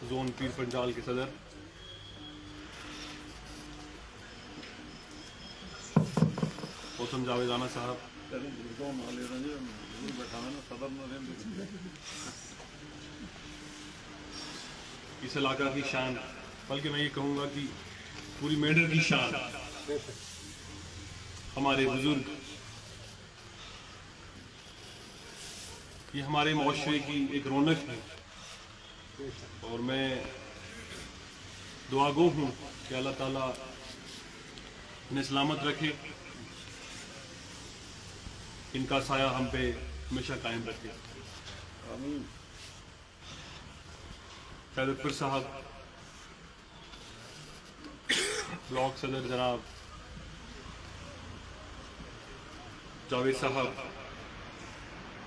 Zone Pir Panjal के सदर, मौसम जावेदाना साहब, इस इलाका की शान, बल्कि मैं ये कहूँगा कि पूरी मेडर की शान हमारे बुजुर्ग, ये हमारे मुआशरे की एक रौनक है। और मैं दुआगो हूँ कि अल्लाह ताला इन्हें सलामत रखे, इनका साया हम पे हमेशा कायम रखे। सैदपुर साहब, ब्लॉक सदर जनाब जावेद साहब,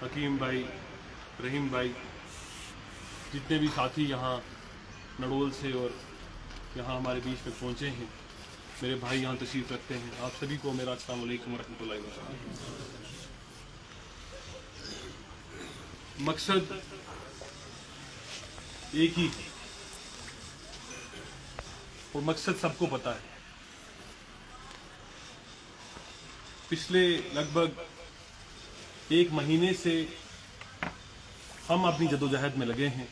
हकीम भाई, रहीम भाई, जितने भी साथी यहाँ नड़ोल से और यहाँ हमारे बीच में पहुँचे हैं, मेरे भाई यहाँ तशरीफ़ रखते हैं, आप सभी को मेरा अस्सलाम वालेकुम रहमतुल्लाहि व बरकातुहू। मकसद एक ही है और मकसद सबको पता है। पिछले लगभग 1 महीने से हम अपनी जदोजहद में लगे हैं।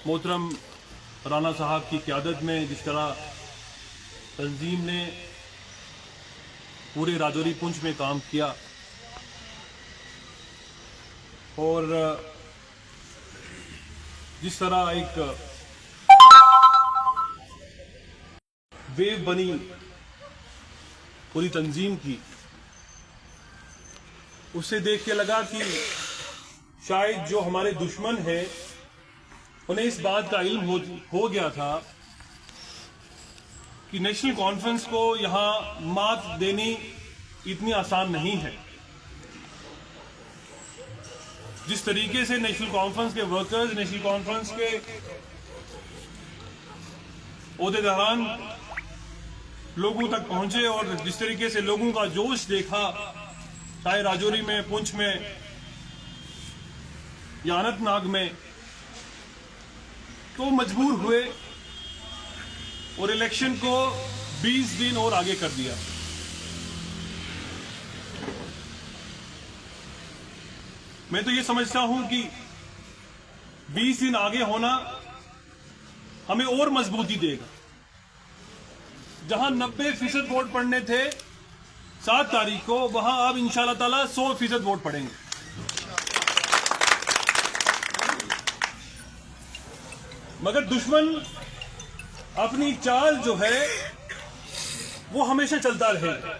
मोहतरम राना साहब की क़यादत में जिस तरह तंजीम ने पूरे राजौरी पुंछ में काम किया और जिस तरह एक वेव बनी पूरी तंजीम की, उससे देख के लगा कि शायद जो हमारे दुश्मन हैं उन्हें इस बात का इल्म हो गया था कि नेशनल कॉन्फ्रेंस को यहां मात देनी इतनी आसान नहीं है। जिस तरीके से नेशनल कॉन्फ्रेंस के वर्कर्स, नेशनल कॉन्फ्रेंस के ओहदेदारान लोगों तक पहुंचे और जिस तरीके से लोगों का जोश देखा, चाहे राजौरी में, पुंछ में या अनंतनाग में, तो मजबूर हुए और इलेक्शन को 20 दिन और आगे कर दिया। मैं तो ये समझता हूं कि 20 दिन आगे होना हमें और मजबूती देगा। जहां 90% वोट पड़ने थे 7 तारीख को, वहां अब इंशाअल्लाह ताला 100% वोट पड़ेंगे। मगर दुश्मन अपनी चाल जो है वो हमेशा चलता रहेगा।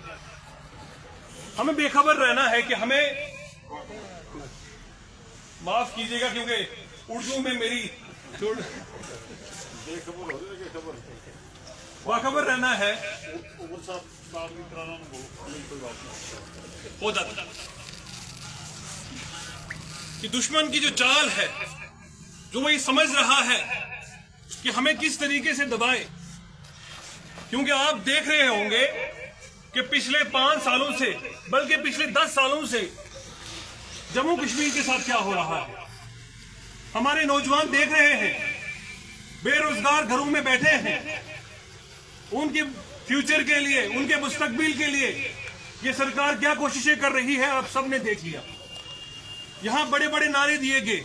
हमें बेखबर रहना है कि हमें, माफ कीजिएगा क्योंकि उर्दू में मेरी बाखबर रहना है, हो जाता कि दुश्मन की जो चाल है, जो वो ये समझ रहा है कि हमें किस तरीके से दबाए। क्योंकि आप देख रहे होंगे कि पिछले 5 सालों से, बल्कि पिछले 10 सालों से जम्मू कश्मीर के साथ क्या हो रहा है। हमारे नौजवान देख रहे हैं, बेरोजगार घरों में बैठे हैं। उनके फ्यूचर के लिए, उनके मुस्तकबिल के लिए ये सरकार क्या कोशिशें कर रही है, आप सबने देख लिया। यहां बड़े बड़े नारे दिए गए,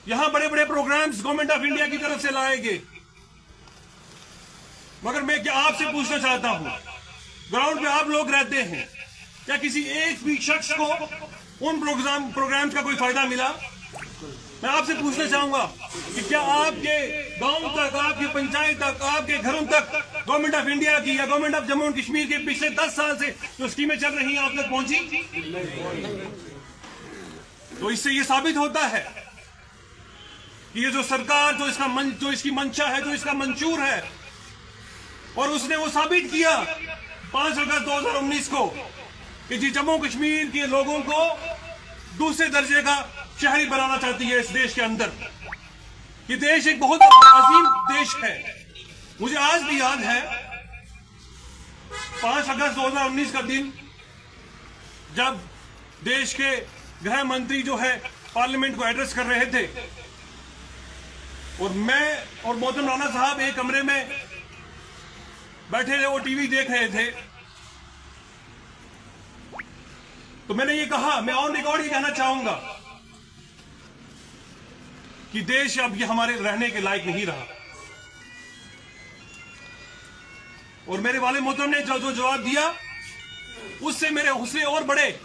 यहां बड़े बड़े प्रोग्राम्स गवर्नमेंट ऑफ इंडिया की तरफ से लाए गए। मगर मैं क्या आपसे पूछना चाहता हूं, ग्राउंड पे आप लोग रहते हैं, क्या किसी एक भी शख्स को उन प्रोग्राम्स का कोई फायदा मिला? मैं आपसे पूछना चाहूंगा कि क्या आपके गांव तक, आपकी पंचायत तक, आपके घरों तक गवर्नमेंट ऑफ इंडिया की या government of Jammu and Kashmir के पिछले 10 साल से जो स्कीमें चल रही हैं आप तक पहुंची? तो इससे ये साबित होता है कि ये जो सरकार, जो इसकी मंशा है, जो इसका मंशूर है, और उसने वो साबित किया 5 अगस्त 2019 को कि जी जम्मू कश्मीर के लोगों को दूसरे दर्जे का शहरी बनाना चाहती है इस देश के अंदर। ये देश एक बहुत अजीम देश है। मुझे आज भी याद है 5 अगस्त 2019 का दिन, जब देश के गृह मंत्री जो है पार्लियामेंट को एड्रेस कर रहे थे और मैं और मोहतरम राणा साहब एक कमरे में बैठे थे, वो टीवी देख रहे थे। तो मैंने ये कहा, मैं ऑन रिकॉर्ड ये कहना चाहूंगा कि देश अब ये हमारे रहने के लायक नहीं रहा। और मेरे वाले मोहतरम ने जो जवाब दिया उससे और बड़े,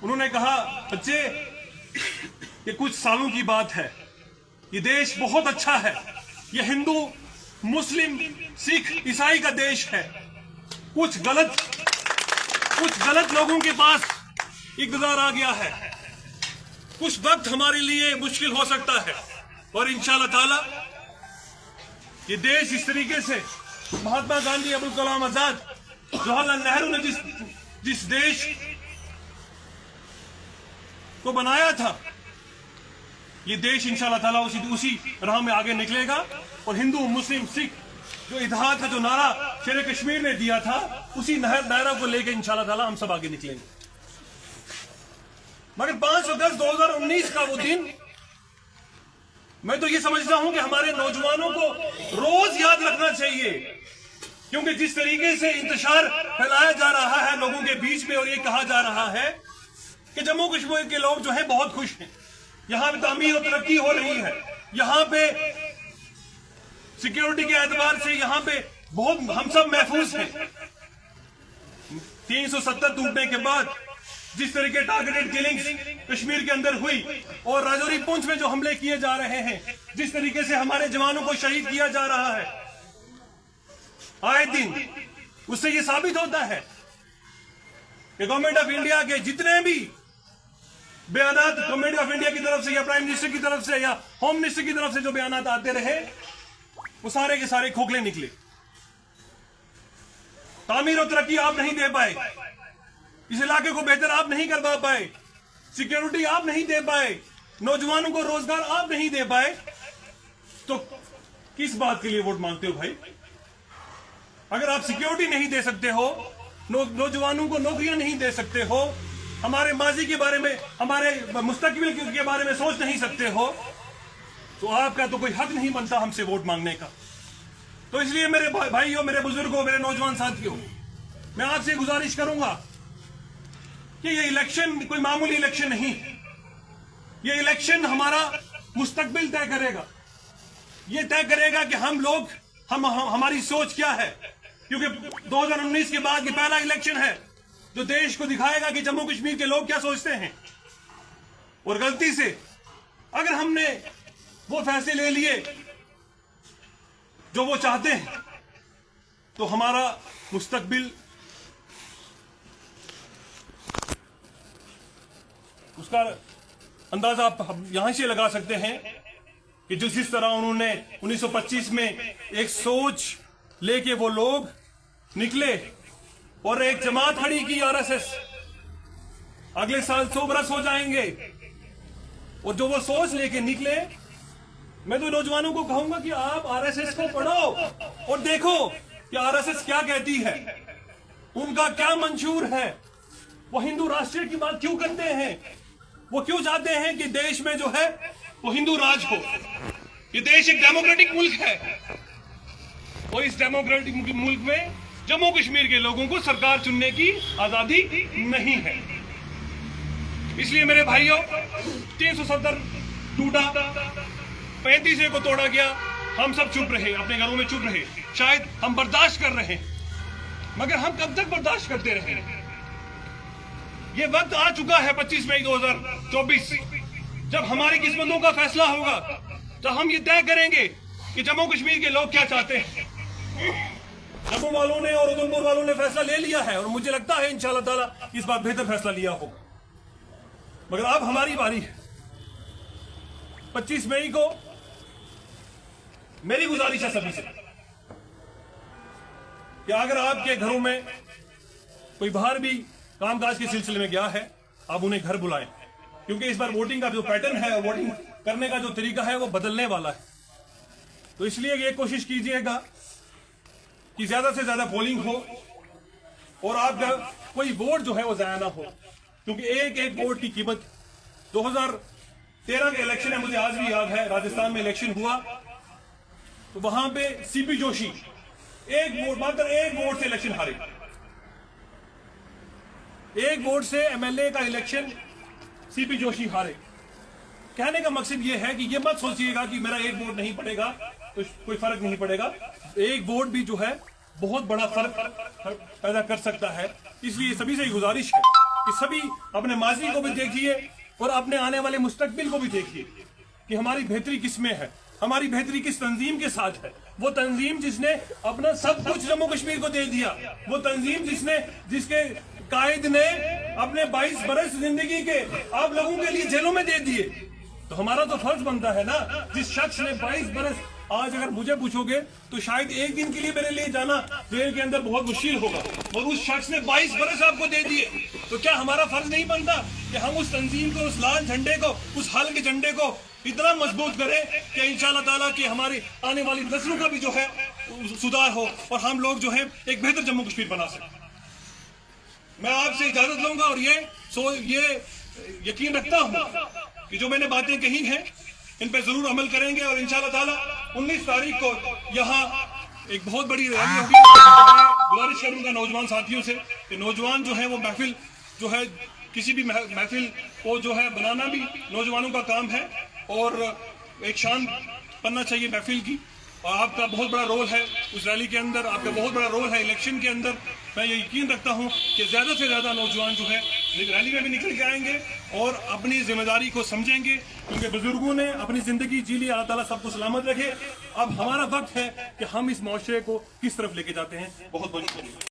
उन्होंने कहा, बच्चे ये कुछ सालों की बात है, ये देश बहुत अच्छा है, ये हिंदू मुस्लिम सिख ईसाई का देश है। कुछ गलत लोगों के पास इक़्तिदार आ गया है, कुछ वक्त हमारे लिए मुश्किल हो सकता है, और इंशाअल्लाह ताला ये देश इस तरीके से महात्मा गांधी, अब्दुल कलाम आजाद, जवाहरलाल नेहरू ने जिस देश को बनाया था, ये देश इंशाअल्लाह ताला उसी राह में आगे निकलेगा। और हिंदू मुस्लिम सिख जो इत्तेहाद का जो नारा शेर कश्मीर ने दिया था, उसी नारा को लेकर इंशाअल्लाह ताला हम सब आगे निकलेंगे। मगर 5 अगस्त 2019 का वो दिन, मैं तो ये समझता हूं कि हमारे नौजवानों को रोज याद रखना चाहिए, क्योंकि जिस तरीके से इंतशार फैलाया जा रहा है लोगों के बीच में, और ये कहा जा रहा है कि जम्मू कश्मीर के लोग जो हैं बहुत खुश हैं, यहां पे तामीर और तरक्की हो रही है, यहां पे सिक्योरिटी के एतबार से यहां पे बहुत हम सब महफूज हैं। 370 टूटने के बाद जिस तरीके टारगेटेड किलिंग्स कश्मीर के अंदर हुई, और राजौरी पुंछ में जो हमले किए जा रहे हैं, जिस तरीके से हमारे जवानों को शहीद किया जा रहा है आए दिन, उससे यह साबित होता है कि गवर्नमेंट ऑफ इंडिया के जितने भी बयानात गवर्नमेंट ऑफ इंडिया की तरफ से या प्राइम मिनिस्टर की तरफ से या होम मिनिस्टर की तरफ से जो बयानात आते रहे, वो सारे के सारे खोखले निकले। तामीर और तरक्की आप नहीं दे पाए, इस इलाके को बेहतर आप नहीं करवा पाए, सिक्योरिटी आप नहीं दे पाए, नौजवानों को रोजगार आप नहीं दे पाए, तो किस बात के लिए वोट मांगते हो भाई? अगर आप सिक्योरिटी नहीं दे सकते हो, नौजवानों को नौकरियां नहीं दे सकते हो, हमारे माजी के बारे में, हमारे मुस्तकबिल के बारे में सोच नहीं सकते हो, तो आपका तो कोई हक नहीं बनता हमसे वोट मांगने का। तो इसलिए मेरे भाइयों, मेरे बुजुर्गों, मेरे नौजवान साथियों, मैं आपसे गुजारिश करूंगा कि ये इलेक्शन कोई मामूली इलेक्शन नहीं, ये इलेक्शन हमारा मुस्तकबिल तय करेगा। ये तय करेगा कि हम लोग हमारी सोच क्या है, क्योंकि 2019 के बाद ये पहला इलेक्शन है जो देश को दिखाएगा कि जम्मू कश्मीर के लोग क्या सोचते हैं। और गलती से अगर हमने वो फैसले ले लिए जो वो चाहते हैं, तो हमारा मुस्तकबिल, उसका अंदाजा आप यहां से लगा सकते हैं कि जिस तरह उन्होंने 1925 में एक सोच लेके वो लोग निकले और एक जमात खड़ी की आरएसएस, अगले साल 100 बरस हो जाएंगे, और जो वो सोच लेके निकले, मैं तो नौजवानों को कहूंगा कि आप आरएसएस को पढ़ो और देखो कि आरएसएस क्या कहती है, उनका क्या मंशूर है, वो हिंदू राष्ट्र की बात क्यों करते हैं, वो क्यों चाहते हैं कि देश में जो है वो हिंदू राज हो। ये देश एक डेमोक्रेटिक मुल्क है, और इस डेमोक्रेटिक मुल्क में जम्मू कश्मीर के लोगों को सरकार चुनने की आजादी नहीं है। इसलिए मेरे भाइयों, 370 टूटा, 35 को तोड़ा गया, हम सब चुप रहे, अपने घरों में चुप रहे, शायद हम बर्दाश्त कर रहे हैं, मगर हम कब तक बर्दाश्त करते रहे? ये वक्त आ चुका है 25 मई 2024, जब हमारी किस्मतों का फैसला होगा, तो हम ये तय करेंगे कि जम्मू कश्मीर के लोग क्या चाहते हैं। जम्मू वालों ने और उधमपुर वालों ने फैसला ले लिया है, और मुझे लगता है इंशाअल्लाह ताला इस बार बेहतर फैसला लिया होगा, मगर अब हमारी बारी है। 25 मई को मेरी गुजारिश है सभी से कि अगर आपके घरों में कोई बाहर भी कामकाज के सिलसिले में गया है, आप उन्हें घर बुलाएं, क्योंकि इस बार वोटिंग का जो पैटर्न है, वोटिंग करने का जो तरीका है, वो बदलने वाला है। तो इसलिए ये कोशिश कीजिएगा कि ज्यादा से ज्यादा पोलिंग हो, और आपका कोई वोट जो है वो जाया ना हो, क्योंकि एक एक वोट की कीमत 13 का इलेक्शन है, मुझे आज भी याद है, राजस्थान में इलेक्शन हुआ तो वहां पे सीपी जोशी मात्र एक वोट से इलेक्शन हारे। एक वोट से एमएलए का इलेक्शन सीपी जोशी हारे। कहने का मकसद यह है कि ये मत सोचिएगा कि मेरा एक वोट नहीं पड़ेगा तो कोई फर्क नहीं पड़ेगा। एक वोट भी जो है बहुत बड़ा फर्क पैदा कर सकता है। इसलिए सभी से गुजारिश है कि सभी अपने माजी को भी देखिए और अपने आने वाले मुस्तकबिल को भी देखिए कि हमारी बेहतरी किस में है, हमारी बेहतरी किस तंजीम के साथ है। वो तंजीम जिसने अपना सब कुछ जम्मू कश्मीर को दे दिया, वो तंजीम जिसके कायद ने अपने 22 बरस जिंदगी के आप लोगों के लिए जेलों में दे दिए। तो हमारा तो फर्ज बनता है ना, जिस शख्स ने 22 बरस, आज अगर मुझे पूछोगे तो शायद एक दिन के लिए मेरे लिए जाना जेल के अंदर बहुत मुश्किल होगा, और उस शख्स ने 22 बरस आपको दे दिए। तो क्या हमारा फर्ज नहीं बनता कि हम उस तंजीम को, उस लाल झंडे को, उस हल के झंडे को इतना मजबूत करें कि इंशाअल्लाह ताला कि हमारी आने वाली नस्लों का भी जो है सुधार हो और हम लोग जो है एक बेहतर जम्मू कश्मीर बना सकें। मैं आपसे इजाजत लूंगा और ये यकीन रखता हूं कि जो मैंने बातें कही हैं इन पे जरूर अमल करेंगे और इंशाअल्लाह ताला 19 तारीख को यहाँ एक बहुत बड़ी रैली होगी। गुजारिश करूंगा नौजवान साथियों से कि नौजवान जो है वो महफिल जो है, किसी भी महफिल को जो है बनाना भी नौजवानों का काम है और एक शान बनना चाहिए महफिल की। और आपका बहुत बड़ा रोल है उस रैली के अंदर, आपका बहुत बड़ा रोल है इलेक्शन के अंदर। मैं ये यकीन रखता हूँ कि ज़्यादा से ज़्यादा नौजवान जो है रैली में भी निकल के आएंगे और अपनी जिम्मेदारी को समझेंगे, क्योंकि बुजुर्गों ने अपनी ज़िंदगी जी ली। अल्लाह ताला सबको सलामत रखे। अब हमारा वक्त है कि हम इस माशरे को किस तरफ लेके जाते हैं। बहुत बहुत शुक्रिया।